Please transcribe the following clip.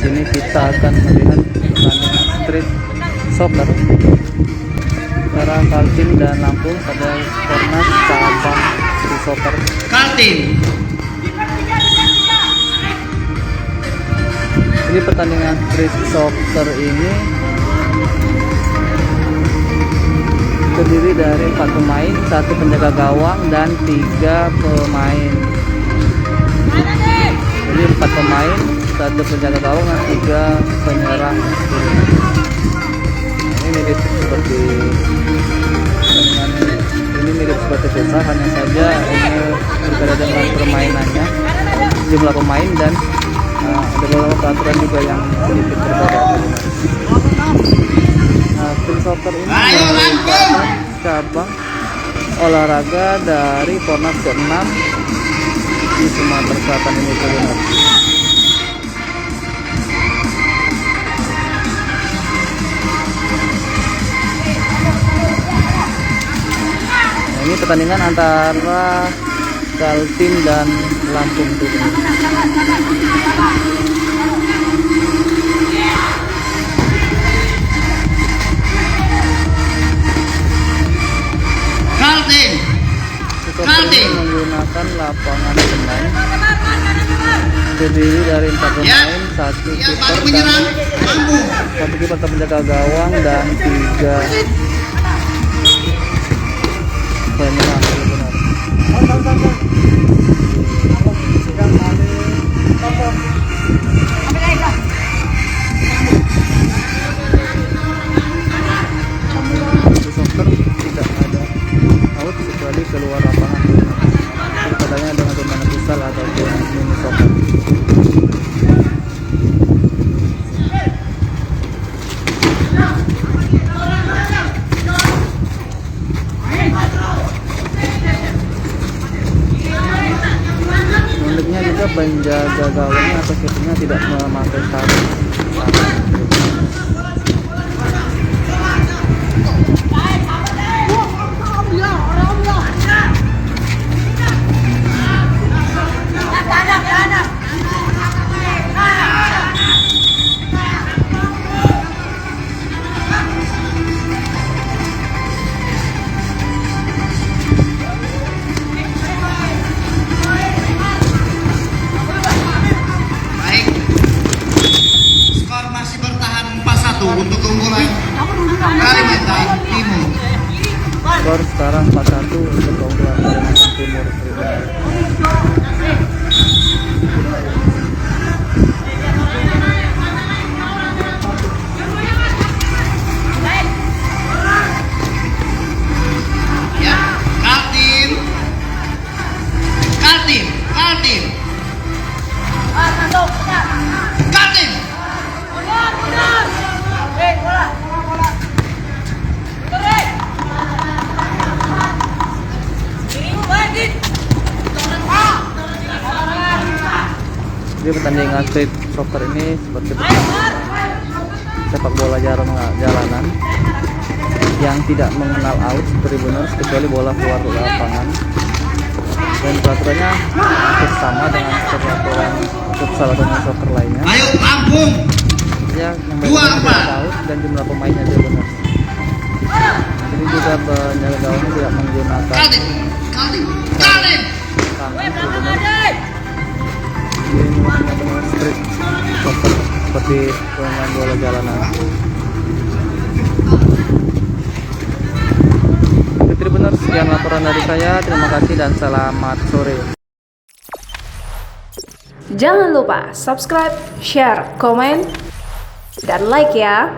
sini kita akan melihat pertandingan street soccer antara Kaltim dan Lampung pada Kornas cabang street soccer. Kaltim. Jadi pertandingan street soccer ini terdiri dari 4 pemain, 1 penjaga gawang dan 3 pemain. Jadi 4 pemain, 1 penjaga gawang dan 3 penyerang. Ini mirip seperti futsal, hanya saja ini berbeda dengan permainannya, jumlah pemain dan ada beberapa peraturan juga yang sedikit berbeda. Street soccer ini merupakan cabang olahraga dari Kornas ke-6 di Sumatera Selatan ini. Nah, ini pertandingan antara Kaltim dan Lampung ini. Kaltim menggunakan lapangan pemain terdiri dari 4 pemain, 1 kiper, 1 penjaga gawang dan 3 penyerang. Soccer tidak ada out kecuali keluar lapangan. Perbedaannya dengan permainan futsal ataupun mini soccer. Uniknya juga penjaga gawangnya atau kipernya tidak memakai sarung. Untuk keunggulan Kalimantan Timur. Skor sekarang 4-1 untuk keunggulan Kalimantan Timur. Ya, Kaltim. Kaltim. Kaltim. Kaltim. Jadi pertandingan street soccer ini seperti sepak bola jalanan yang tidak mengenal out tribuners kecuali bola keluar dari lapangan, dan peraturannya hampir sama dengan peraturan futsal atau soccer lainnya. Ayo Lampung. Ya, yang berbeda out dan jumlah pemainnya juga benar. Ini juga penjaga gawangnya tidak menggunakan Kaltim. ini benar-benar street soccer seperti pemain bola jalanan. Benar, sekian laporan dari saya. Terima kasih dan selamat sore. Jangan lupa subscribe, share, komen, dan like ya.